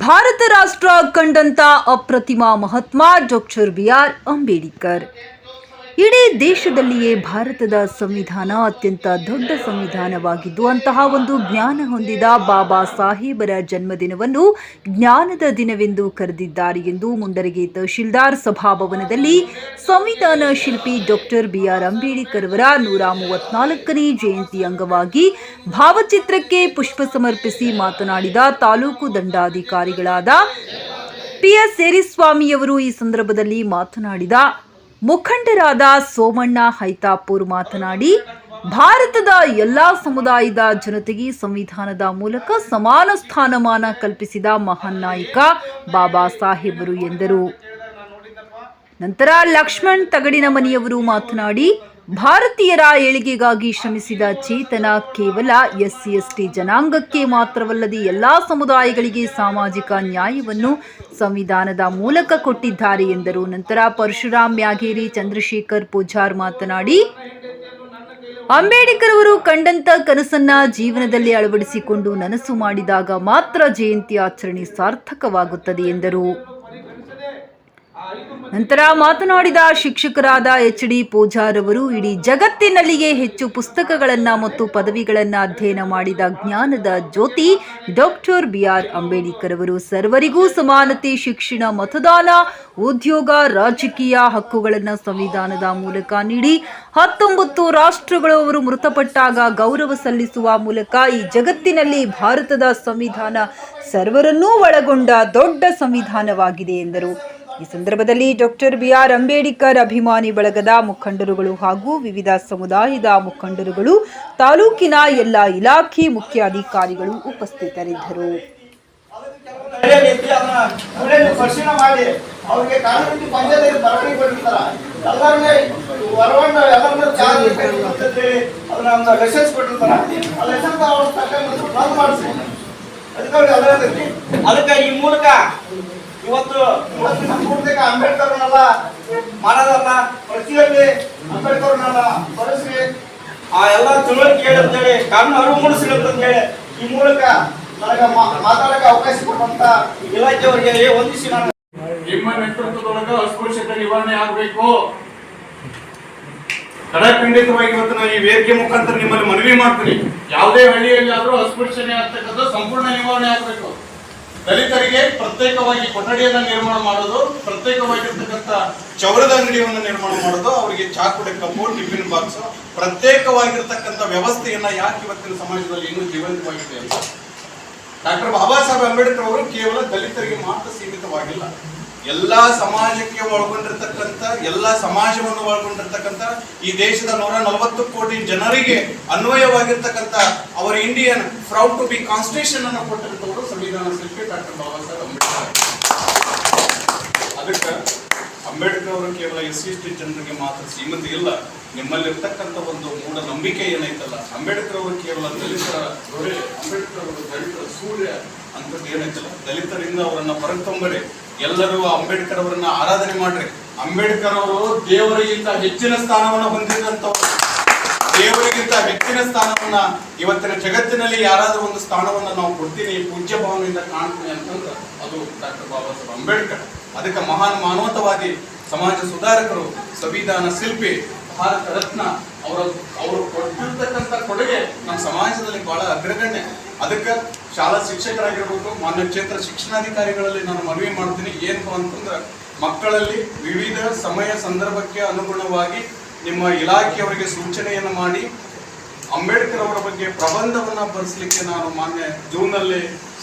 ಭಾರತ ರಾಷ್ಟ್ರ ಕಂಡಂತ ಅಪ್ರತಿಮ Mahatma doctor B R. Ambedkar. ಇಡೀ ದೇಶದಲ್ಲಿಯೇ ಭಾರತದ ಸಂವಿಧಾನ ಅತ್ಯಂತ ದೊಡ್ಡ ಸಂವಿಧಾನವಾಗಿದ್ದು ಅಂತಹ ಒಂದು ಜ್ಞಾನ ಹೊಂದಿದ ಬಾಬಾ ಸಾಹೇಬರ ಜನ್ಮದಿನವನ್ನು ಜ್ಞಾನದ ದಿನವೆಂದು ಕರೆದಿದ್ದಾರೆ ಎಂದು ಮುಂಡರಗಿ ತಹಶೀಲ್ದಾರ್ ಸಭಾಭವನದಲ್ಲಿ ಸಂವಿಧಾನ ಶಿಲ್ಪಿ ಡಾಕ್ಟರ್ ಬಿ.ಆರ್. ಅಂಬೇಡ್ಕರ್ ಅವರ 134ನೇ ಜಯಂತಿ ಅಂಗವಾಗಿ ಭಾವಚಿತ್ರಕ್ಕೆ ಪುಷ್ಪ ಸಮರ್ಪಿಸಿ ಮಾತನಾಡಿದ ತಾಲೂಕು ದಂಡಾಧಿಕಾರಿಗಳಾದ ಪಿ.ಎಸ್. ಸೇರಿಸ್ವಾಮಿಯವರು ಈ ಸಂದರ್ಭದಲ್ಲಿ ಮಾತನಾಡಿದ ಮುಖಂಡರಾದ ಸೋಮಣ್ಣ ಹೈತಾಪುರ್ ಮಾತನಾಡಿ, ಭಾರತದ ಎಲ್ಲಾ ಸಮುದಾಯದ ಜನತೆಗೆ ಸಂವಿಧಾನದ ಮೂಲಕ ಸಮಾನ ಸ್ಥಾನಮಾನ ಕಲ್ಪಿಸಿದ ಮಹಾನ್ ನಾಯಕ ಬಾಬಾ ಸಾಹೇಬರು ಎಂದರು. ನಂತರ ಲಕ್ಷ್ಮಣ್ ತಗಡಿನಮನಿಯವರು ಮಾತನಾಡಿ, ಭಾರತೀಯರ ಏಳಿಗೆಗಾಗಿ ಶ್ರಮಿಸಿದ ಚೇತನ ಕೇವಲ ಎಸ್ಸಿ ಎಸ್ಟಿ ಜನಾಂಗಕ್ಕೆ ಮಾತ್ರವಲ್ಲದೆ ಎಲ್ಲಾ ಸಮುದಾಯಗಳಿಗೆ ಸಾಮಾಜಿಕ ನ್ಯಾಯವನ್ನು ಸಂವಿಧಾನದ ಮೂಲಕ ಕೊಟ್ಟಿದ್ದಾರೆ ಎಂದರು. ನಂತರ ಪರಶುರಾಮ್ ಮ್ಯಾಗೇರಿ, ಚಂದ್ರಶೇಖರ್ ಪೂಜಾರ್ ಮಾತನಾಡಿ, ಅಂಬೇಡ್ಕರ್ ಅವರು ಕಂಡಂತ ಕನಸನ್ನ ಜೀವನದಲ್ಲಿ ಅಳವಡಿಸಿಕೊಂಡು ನನಸು ಮಾಡಿದಾಗ ಮಾತ್ರ ಜಯಂತಿ ಆಚರಣೆ ಸಾರ್ಥಕವಾಗುತ್ತದೆ ಎಂದರು. ನಂತರ ಮಾತನಾಡಿದ ಶಿಕ್ಷಕರಾದ ಎಚ್.ಡಿ. ಪೂಜಾರ್ ಅವರು, ಇಡೀ ಜಗತ್ತಿನಲ್ಲಿಯೇ ಹೆಚ್ಚು ಪುಸ್ತಕಗಳನ್ನ ಮತ್ತು ಪದವಿಗಳನ್ನ ಅಧ್ಯಯನ ಮಾಡಿದ ಜ್ಞಾನದ ಜ್ಯೋತಿ ಡಾಕ್ಟರ್ ಬಿ.ಆರ್. ಅಂಬೇಡ್ಕರ್ ಅವರು. ಸರ್ವರಿಗೂ ಸಮಾನತೆ, ಶಿಕ್ಷಣ, ಮತದಾನ, ಉದ್ಯೋಗ, ರಾಜಕೀಯ ಹಕ್ಕುಗಳನ್ನು ಸಂವಿಧಾನದ ಮೂಲಕ ನೀಡಿ 19 ರಾಷ್ಟ್ರಗಳು ಅವರು ಮೃತಪಟ್ಟಾಗ ಗೌರವ ಸಲ್ಲಿಸುವ ಮೂಲಕ ಈ ಜಗತ್ತಿನಲ್ಲಿ ಭಾರತದ ಸಂವಿಧಾನ ಸರ್ವರನ್ನೂ ಒಳಗೊಂಡ ದೊಡ್ಡ ಸಂವಿಧಾನವಾಗಿದೆ ಎಂದರು. ಈ ಸಂದರ್ಭದಲ್ಲಿ ಡಾಕ್ಟರ್ ಬಿ.ಆರ್. ಅಂಬೇಡ್ಕರ್ ಅಭಿಮಾನಿ ಬಳಗದ ಮುಖಂಡರುಗಳು ಹಾಗೂ ವಿವಿಧ ಸಮುದಾಯದ ಮುಖಂಡರುಗಳು, ತಾಲೂಕಿನ ಎಲ್ಲ ಇಲಾಖೆ ಮುಖ್ಯ ಅಧಿಕಾರಿಗಳು ಉಪಸ್ಥಿತರಿದ್ದರು. ಅದಕ್ಕೆ ಈ ಮೂಲಕ ಇವತ್ತು ಅಂಬೇಡ್ಕರ್ನೆಲ್ಲ ಮಾಡೋದಲ್ಲ, ಪ್ರತಿಯೊಬ್ಬೇ ಅಂಬೇಡ್ಕರ್ನೆಲ್ಲ ಬಳಸಿ ಆ ಎಲ್ಲ ತಿಳುವಳಿಕೆ ಹೇಳಿ ಅಂತೇಳಿ ಕಾನೂನು ಅರಿವು ಮೂಡಿಸಿ ಅಂತೇಳಿ ಈ ಮೂಲಕ ನನಗೆ ಮಾತಾಡಕ್ಕೆ ಅವಕಾಶ ಕೊಟ್ಟಂತ ಇಲಾಖೆಯವರಿಗೆ ವಂದಿಸಿ ನಾನು ನಿಮ್ಮ ನೇತೃತ್ವದೊಳಗೆ ಅಸ್ಪೃಶ್ಯತೆ ನಿವಾರಣೆ ಆಗಬೇಕು. ಖಂಡಿತವಾಗಿ ಇವತ್ತು ನಾನು ಈ ವೇದಿಕೆ ಮುಖಾಂತರ ನಿಮ್ಮಲ್ಲಿ ಮನವಿ ಮಾಡ್ತೀನಿ, ಯಾವುದೇ ಹಳ್ಳಿಯಲ್ಲಿ ಆದ್ರೂ ಅಸ್ಪೃಶ್ಯತೆ ಆಗ್ತಕ್ಕಂಥ ಸಂಪೂರ್ಣ ನಿವಾರಣೆ ಆಗಬೇಕು. ದಲಿತರಿಗೆ ಪ್ರತ್ಯೇಕವಾಗಿ ಕೊಠಡಿಯನ್ನ ನಿರ್ಮಾಣ ಮಾಡೋದು, ಪ್ರತ್ಯೇಕವಾಗಿರ್ತಕ್ಕಂಥ ಚೌರದ ಅಂಗಡಿಯನ್ನ ನಿರ್ಮಾಣ ಮಾಡೋದು, ಅವರಿಗೆ ಚಾ ಕುಡಿಯ ಕಪ್ಪು, ಟಿಫಿನ್ ಬಾಕ್ಸ್, ಪ್ರತ್ಯೇಕವಾಗಿರ್ತಕ್ಕಂಥ ವ್ಯವಸ್ಥೆಯನ್ನ ಯಾಕೆ ಇವತ್ತಿನ ಸಮಾಜದಲ್ಲಿ ಇನ್ನೂ ಜೀವಂತವಾಗಿದೆ ಅಂತ ಡಾಕ್ಟರ್ ಬಾಬಾ ಸಾಹೇಬ್ ಅಂಬೇಡ್ಕರ್ ಅವರು ಕೇವಲ ದಲಿತರಿಗೆ ಮಾತ್ರ ಸೀಮಿತವಾಗಿಲ್ಲ, ಎಲ್ಲಾ ಸಮಾಜಕ್ಕೆ ಒಳಗೊಂಡಿರ್ತಕ್ಕಂಥ, ಎಲ್ಲಾ ಸಮಾಜವನ್ನು ಒಳಗೊಂಡಿರ್ತಕ್ಕಂಥ ಈ ದೇಶದ 140 ಕೋಟಿ ಜನರಿಗೆ ಅನ್ವಯವಾಗಿರ್ತಕ್ಕಂಥ ಅವರ Indian proud to be constitution ಅನ್ನು ಕೊಟ್ಟಿರ್ತವರು ಸಂವಿಧಾನ ಶಿಲ್ಪಿ ಡಾಕ್ಟರ್ ಬಾಬಾ ಸಾಹೇಬ್ ಅಂಬೇಡ್ಕರ್. ಅದಕ್ಕೆ ಅಂಬೇಡ್ಕರ್ ಅವರು ಕೇವಲ ಎಸ್ಸಿ ಎಸ್ಟಿ ಜನರಿಗೆ ಮಾತ್ರ ಸೀಮಿತ ಇಲ್ಲ. ನಿಮ್ಮಲ್ಲಿರ್ತಕ್ಕಂಥ ಒಂದು ಮೂಢ ನಂಬಿಕೆ ಏನೈತಲ್ಲ, ಅಂಬೇಡ್ಕರ್ ಅವರು ಕೇವಲ ದಲಿತರ ದೊರೆ, ಅಂಬೇಡ್ಕರ್ ಅವರು ದಲಿತರ ಸೂರ್ಯ ಅಂತದ್ದು ಏನೈತಲ್ಲ, ದಲಿತರಿಂದ ಅವರನ್ನ ಹೊರತಂಬರಿ, ಎಲ್ಲರೂ ಅಂಬೇಡ್ಕರ್ ಅವರನ್ನ ಆರಾಧನೆ ಮಾಡ್ರಿ. ಅಂಬೇಡ್ಕರ್ ಅವರು ದೇವರಿಗಿಂತ ಹೆಚ್ಚಿನ ಸ್ಥಾನವನ್ನು ಹೊಂದಿದಂತವ್ರು, ದೇವರಿಗಿಂತ ಹೆಚ್ಚಿನ ಸ್ಥಾನವನ್ನ ಇವತ್ತಿನ ಜಗತ್ತಿನಲ್ಲಿ ಯಾರಾದ್ರೂ ಒಂದು ಸ್ಥಾನವನ್ನ ನಾವು ಕೊಡ್ತೀನಿ, ಪೂಜ್ಯ ಭಾವನೆಯಿಂದ ಕಾಣ್ತೀನಿ ಅಂತಂದ್ರೆ ಅದು ಡಾಕ್ಟರ್ ಬಾಬಾ ಸಾಹೇಬ್ ಅಂಬೇಡ್ಕರ್. ಅದಕ್ಕೆ ಮಹಾನ್ ಮಾನವತಾವಾದಿ, ಸಮಾಜ ಸುಧಾರಕರು, ಸಂವಿಧಾನ ಶಿಲ್ಪಿ, ಭಾರತ ರತ್ನ ಅವರು ಕೊಟ್ಟಿರ್ತಕ್ಕಂಥ ಕೊಡುಗೆ ನಮ್ಮ ಸಮಾಜದಲ್ಲಿ ಬಹಳ ಅಗ್ರಗಣ್ಯ. ಅದಕ್ಕೆ ಶಾಲಾ ಶಿಕ್ಷಕರಾಗಿರ್ಬೇಕು, ಮಾನ್ಯ ಕ್ಷೇತ್ರ ಶಿಕ್ಷಣಾಧಿಕಾರಿಗಳಲ್ಲಿ ನಾನು ಮನವಿ ಮಾಡ್ತೀನಿ, ಏನಪ್ಪಾ ಅಂತಂದ್ರೆ ಮಕ್ಕಳಲ್ಲಿ ವಿವಿಧ ಸಮಯ ಸಂದರ್ಭಕ್ಕೆ ಅನುಗುಣವಾಗಿ ನಿಮ್ಮ ಇಲಾಖೆಯವರಿಗೆ ಸೂಚನೆಯನ್ನು ಮಾಡಿ ಅಂಬೇಡ್ಕರ್ ಅವರ ಬಗ್ಗೆ ಪ್ರಬಂಧವನ್ನ ಬರೆಸಲಿಕ್ಕೆ ನಾನು ಮಾನ್ಯ ಜೂನ್ನಲ್ಲಿ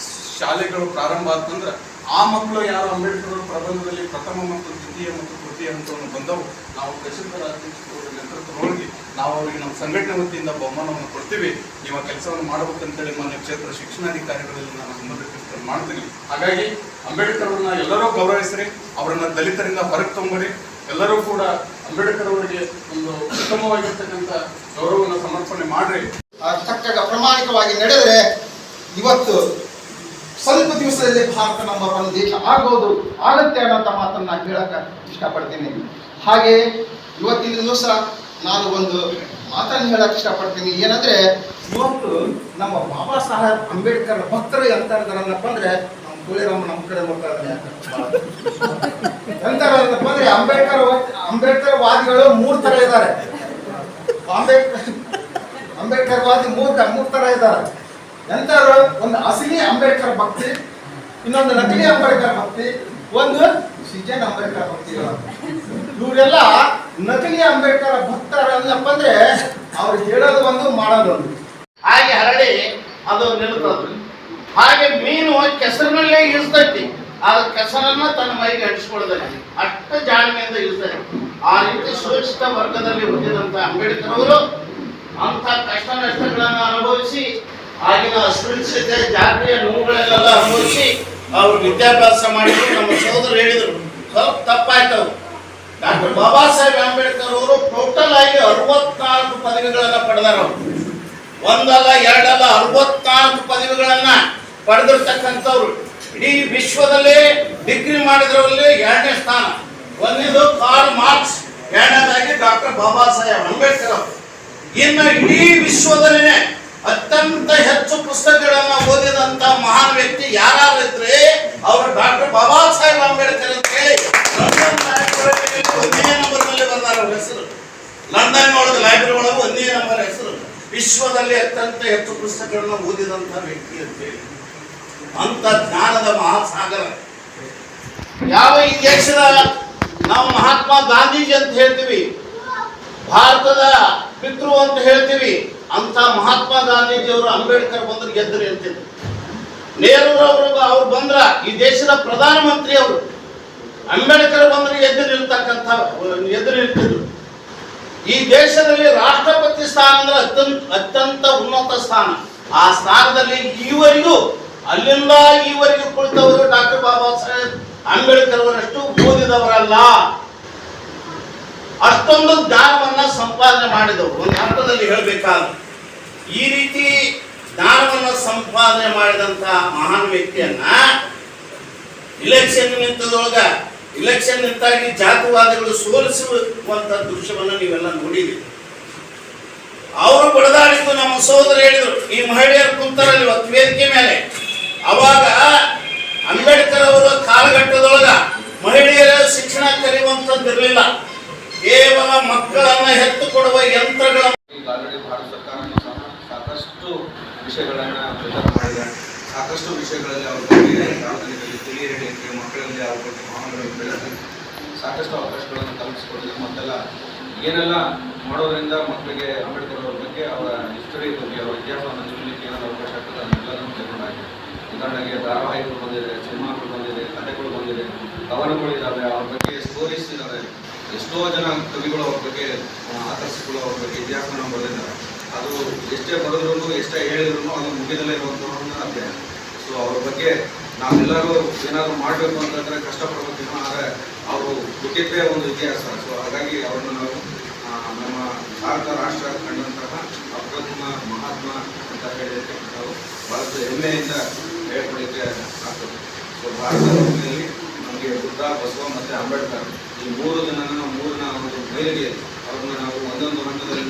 ಶಾಲೆಗಳು ಪ್ರಾರಂಭ ಆತಂದ್ರೆ ಆ ಮಕ್ಕಳು ಯಾರು ಅಂಬೇಡ್ಕರ್ ಅವರ ಪ್ರಬಂಧದಲ್ಲಿ ಪ್ರಥಮ ಮತ್ತು ದ್ವಿತೀಯ ಮತ್ತು ತೃತೀಯ ಹಂತವನ್ನು ಬಂದವು, ನಾವು ತಹಶೀಲ್ದಾರ್ ಅಧ್ಯಕ್ಷರ ನೇತೃತ್ವದೊಳಗೆ ನಾವು ಅವರಿಗೆ ನಮ್ಮ ಸಂಘಟನೆ ವತಿಯಿಂದ ಬಹುಮಾನವನ್ನು ಕೊಡ್ತೀವಿ, ನೀವು ಆ ಕೆಲಸವನ್ನು ಮಾಡಬೇಕಂತೇಳಿ ಮಾನ್ಯ ಕ್ಷೇತ್ರ ಶಿಕ್ಷಣಾಧಿಕಾರಿಗಳಲ್ಲಿ ನಾನು ಸಂಬಂಧಿತ ಮಾಡ್ತೀನಿ. ಹಾಗಾಗಿ ಅಂಬೇಡ್ಕರ್ ಅವ್ರನ್ನ ಎಲ್ಲರೂ ಗೌರವಿಸ್ರಿ, ಅವರನ್ನ ದಲಿತರಿಂದ ಹೊರಗೆ ತೊಂಬರಿ, ಎಲ್ಲರೂ ಕೂಡ ಅಂಬೇಡ್ಕರ್ ಅವರಿಗೆ ಒಂದು ಉತ್ತಮವಾಗಿರ್ತಕ್ಕಂಥ ಗೌರವವನ್ನು ಸಮರ್ಪಣೆ ಮಾಡ್ರಿ. ತಕ್ಕ ಪ್ರಾಮಾಣಿಕವಾಗಿ ನಡೆದರೆ ಇವತ್ತು ಸ್ವಲ್ಪ ದಿವಸದಲ್ಲಿ ಭಾರತ ನಂಬರ್ 1 ದೇಶ ಆಗೋದು ಆಗತ್ತೆ ಅನ್ನೋಂಥ ಮಾತನ್ನ ಹೇಳಕ್ಕೆ ಇಷ್ಟಪಡ್ತೀನಿ. ಹಾಗೆ ಇವತ್ತಿನ ದಿವಸ ನಾನು ಒಂದು ಮಾತನ್ನು ಹೇಳಕ್ಕೆ ಇಷ್ಟಪಡ್ತೀನಿ, ಏನಂದ್ರೆ ಇವತ್ತು ನಮ್ಮ ಬಾಬಾ ಸಾಹೇಬ್ ಅಂಬೇಡ್ಕರ್ ಭಕ್ತರು ಎಂತ ಇದ್ದಾರನ್ನಪ್ಪ ಅಂದ್ರೆ ನಮ್ಮ ತುಳಿರಾಮ ನಮ್ಮ ಕಡೆ ಬರ್ತಾರೆ. ಎಂತಾರಪ್ಪ ಅಂದ್ರೆ ಅಂಬೇಡ್ಕರ್ ವಾದಿಗಳು 3 ತರ ಇದ್ದಾರೆ. ಅಂಬೇಡ್ಕರ್ ವಾದಿ 3 ತರ ಇದ್ದಾರೆ. ಎಂತಾರು ಒಂದು ಅಸಲಿ ಅಂಬೇಡ್ಕರ್ ಭಕ್ತಿ, ಇನ್ನೊಂದು ನಕಲಿ ಅಂಬೇಡ್ಕರ್ ಭಕ್ತಿ, ಒಂದು ಸಿಜನ್ ಅಂಬೇಡ್ಕರ್ ಭಕ್ತಿಗಳು. ಇವರೆಲ್ಲ ನಕಲಿ ಅಂಬೇಡ್ಕರ್ ಭಕ್ತರಲ್ಲಪ್ಪ ಅಂದ್ರೆ ಅವ್ರು ಹೇಳೋದು ಒಂದು ಮಾಡೋದು ಒಂದು. ಹಾಗೆ ಹರಡಿ ಅದು ನಿಲ್ತದೆ. ಹಾಗೆ ಮೀನು ಕೆಸರಿನಲ್ಲೇ ಇಳಿಸ್ತೈತಿ, ಆ ಕೆಸರನ್ನ ತನ್ನ ಮೈಗೆ ಅಂಟಿಸ್ಕೊಳ್ತಾರೆ, ಅಷ್ಟು ಜಾಣ್ಮೆಯಿಂದ ಇಳಿಸ್ತಾರೆ. ಆ ರೀತಿ ಸುರಕ್ಷಿತ ವರ್ಗದಲ್ಲಿ ಹುಟ್ಟಿದಂತ ಅಂಬೇಡ್ಕರ್ ಅವರು ಅಂತ ಕಷ್ಟ ನಷ್ಟಗಳನ್ನು ಅನುಭವಿಸಿ, ಆಗಿನ ಅಸ್ಪೃಶ್ಯತೆ ಜಾತಿಯ ನೋವುಗಳೆಲ್ಲ ಅನುಭವಿಸಿ ಅವರು ವಿದ್ಯಾಭ್ಯಾಸ ಮಾಡಿದ್ರು. ನಮ್ಮ ಸಹೋದರು ಹೇಳಿದರು ಸ್ವಲ್ಪ ತಪ್ಪಾಯ್ತು. ಡಾಕ್ಟರ್ ಬಾಬಾ ಸಾಹೇಬ್ ಅಂಬೇಡ್ಕರ್ ಅವರು ಟೋಟಲ್ ಆಗಿ 64 ಪದವಿಗಳನ್ನ ಪಡೆದರು. ಒಂದಲ್ಲ ಎರಡಲ್ಲ 64 ಪದವಿಗಳನ್ನ ಪಡೆದಿರ್ತಕ್ಕಂಥವ್ರು. ಇಡೀ ವಿಶ್ವದಲ್ಲೇ ಡಿಗ್ರಿ ಮಾಡಿದ್ರಲ್ಲಿ 2ನೇ ಸ್ಥಾನ. ಒಂದನೇದು Karl marks, 2ನೇದಾಗಿ doctor Baba Saheb Ambedkar ಅವರು. ಇನ್ನು ಇಡೀ ವಿಶ್ವದಲ್ಲೇ ಅತ್ಯಂತ ಹೆಚ್ಚು ಪುಸ್ತಕಗಳನ್ನ ಓದಿದಂತ ಮಹಾನ್ ವ್ಯಕ್ತಿ ಯಾರಾದ್ರೆ ಅವರು ಡಾಕ್ಟರ್ ಬಾಬಾ ಸಾಹೇಬ್ ಅಂಬೇಡ್ಕರ್ ಅಂತ ಹೇಳಿ ಲಂಡನ್ 1ನೇ ನಂಬರ್ನಲ್ಲಿ ಬಂದಾರ ಅವ್ರ ಹೆಸರು. ಲಂಡನ್ ಒಳಗೆ ಲೈಬ್ರರಿ ಒಳಗೆ 1ನೇ ನಂಬರ್ ಹೆಸರು. ವಿಶ್ವದಲ್ಲಿ ಅತ್ಯಂತ ಹೆಚ್ಚು ಪುಸ್ತಕಗಳನ್ನ ಓದಿದಂತ ವ್ಯಕ್ತಿ ಅಂತ ಹೇಳಿ. ಅಂತ ಜ್ಞಾನದ ಮಹಾಸಾಗರ ಯಾವ ಈ ದೇಶದ ನಾವು ಮಹಾತ್ಮ ಗಾಂಧೀಜಿ ಅಂತ ಹೇಳ್ತೀವಿ, ಭಾರತದ ಪಿತೃ ಅಂತ ಹೇಳ್ತೀವಿ. ಅಂತ ಮಹಾತ್ಮ ಗಾಂಧೀಜಿಯವರು ಅಂಬೇಡ್ಕರ್ ಬಂದ್ರೆ ಗೆದ್ದರು ಅಂತಿದ್ರು. ನೆಹರೂರವರು ಅವ್ರು ಬಂದ್ರ ಈ ದೇಶದ ಪ್ರಧಾನಮಂತ್ರಿ ಅವರು. ಅಂಬೇಡ್ಕರ್ ಬಂದ್ರೆ ಎದ್ದು ನಿಲ್ತಿದ್ರು. ಈ ದೇಶದಲ್ಲಿ ರಾಷ್ಟ್ರಪತಿ ಸ್ಥಾನ ಅಂದ್ರೆ ಅತ್ಯಂತ ಉನ್ನತ ಸ್ಥಾನ. ಆ ಸ್ಥಾನದಲ್ಲಿ ಈವರೆಗೂ ಅಲ್ಲಿಂದ ಈವರೆಗೂ ಕುಳಿತವರು ಡಾಕ್ಟರ್ ಬಾಬಾ ಸಾಹೇಬ್ ಅಂಬೇಡ್ಕರ್ ಅವರಷ್ಟು ಓದಿದವರಲ್ಲ. ಅಷ್ಟೊಂದು ಜ್ಞಾನವನ್ನ ಸಂಪಾದನೆ ಮಾಡಿದವರು. ಒಂದು ಅರ್ಥದಲ್ಲಿ ಹೇಳಬೇಕಾದ್ರೆ ಈ ರೀತಿ ಜ್ಞಾನವನ್ನ ಸಂಪಾದನೆ ಮಾಡಿದಂತ ಮಹಾನ್ ವ್ಯಕ್ತಿಯನ್ನ ಇಲೆಕ್ಷನ್ ನಿಂತಾಗಿ ಜಾತಿವಾದಿಗಳು ಸೋಲಿಸುವಂತ ದೃಶ್ಯವನ್ನ ನೀವೆಲ್ಲ ನೋಡಿದ್ರಿ. ಅವರು ಬಡದಾಡಿದ್ದು ನಮ್ಮ ಸಹೋದರ ಹೇಳಿದ್ರು. ಈ ಮಹಿಳೆಯರು ಕುಂತಾರಲ್ಲಿ ಇವತ್ತು ವೇದಿಕೆ ಮೇಲೆ, ಅವಾಗ ಅಂಬೇಡ್ಕರ್ ಅವರ ಕಾಲಘಟ್ಟದೊಳಗ ಮಹಿಳೆಯರ ಶಿಕ್ಷಣ ಕಲಿಯುವಂತದ್ದಿರಲಿಲ್ಲ. ಕೇವಲ ಮಕ್ಕಳನ್ನ ಹೆತ್ತು ಕೊಡುವ ಯಂತ್ರಗಳ. ಆಲ್ರೆಡಿ ಭಾರತ ಸರ್ಕಾರನೂ ಸಹ ಸಾಕಷ್ಟು ವಿಷಯಗಳನ್ನ ಪ್ರಚಾರ ಮಾಡಿದೆ. ಸಾಕಷ್ಟು ವಿಷಯಗಳಲ್ಲಿ ಅವ್ರ ಬಗ್ಗೆ ಸಾರ್ವಜನಿಕರಿಗೆ ತಿಳಿ ಹೇಳಲಿಕ್ಕೆ, ಮಕ್ಕಳಲ್ಲಿ ಅವ್ರ ಬಗ್ಗೆ ಭಾವನೆಗಳನ್ನು ಬೆಳೆಸಿ ಸಾಕಷ್ಟು ಅವಕಾಶಗಳನ್ನು ಕಲ್ಪಿಸಿಕೊಟ್ಟಿದೆ. ಮತ್ತೆಲ್ಲ ಏನೆಲ್ಲ ಮಾಡೋದ್ರಿಂದ ಮಕ್ಕಳಿಗೆ ಅಂಬೇಡ್ಕರ್ ಅವ್ರ ಬಗ್ಗೆ, ಅವರ ಹಿಸ್ಟರಿ ಬಗ್ಗೆ, ಅವರ ಇತಿಹಾಸವನ್ನು ತಿಳಿಲಿಕ್ಕೆ ಏನಾದ್ರು ಅವಕಾಶ ಆಗ್ತದೆ ಅದನ್ನೆಲ್ಲದನ್ನು ತಗೊಂಡಾಗಿದೆ. ಉದಾಹರಣೆಗೆ ಧಾರಾವಾಹಿಗಳು ಬಂದಿದೆ, ಸಿನಿಮಾಗಳು ಬಂದಿದೆ, ಕಥೆಗಳು ಬಂದಿದೆ, ಕವನಗಳು ಇದ್ದಾವೆ, ಅವ್ರ ಬಗ್ಗೆ ಸ್ಟೋರೀಸ್ ಇದ್ದಾವೆ. ಎಷ್ಟೋ ಜನ ಕವಿಗಳು ಅವ್ರ ಬಗ್ಗೆ ಆಕರ್ಷಿಗಳು ಅವ್ರ ಬಗ್ಗೆ ಇತಿಹಾಸವನ್ನು ಬರೆದಿದ್ದಾರೆ. ಅದು ಎಷ್ಟೇ ಬರೆದ್ರು ಎಷ್ಟೇ ಹೇಳಿದ್ರು ಅದು ಮುಗಿದಲ್ಲೇ ಇರುವಂಥವ್ರನ್ನ ಅಧ್ಯಾಯ. ಸೊ ಅವ್ರ ಬಗ್ಗೆ ನಾವೆಲ್ಲರೂ ಏನಾದರೂ ಮಾಡಬೇಕು ಅಂತಂದರೆ ಕಷ್ಟಪಡಬೇಕು. ಆದರೆ ಅವರು ಹುಟ್ಟಿದ್ದೇ ಒಂದು ಇತಿಹಾಸ. ಸೊ ಹಾಗಾಗಿ ಅವ್ರನ್ನ ನಾವು ನಮ್ಮ ಭಾರತ ರಾಷ್ಟ್ರ ಕಂಡಂತಹ ಅಪ್ರತಿಮ ಮಹಾತ್ಮ ಅಂತ ಹೇಳಿದಕ್ಕೆ ನಾವು ಭಾರತ ಹೆಮ್ಮೆಯಿಂದ ಹೇಳ್ಕೊಳ್ಳಿಕ್ಕೆ ಆಗ್ತದೆ. ಸೊ ಭಾರತದ ಭೂಮಿಯಲ್ಲಿ ನಮಗೆ ಬುದ್ಧ, ಬಸವ ಮತ್ತು ಅಂಬೇಡ್ಕರ್ ಈ 3 ಜನನ ನಾವು 3ನ ಒಂದು ಮೈಲಿಗೆ ಅವ್ರನ್ನ ನಾವು ಒಂದೊಂದು ಹಂತದಲ್ಲಿ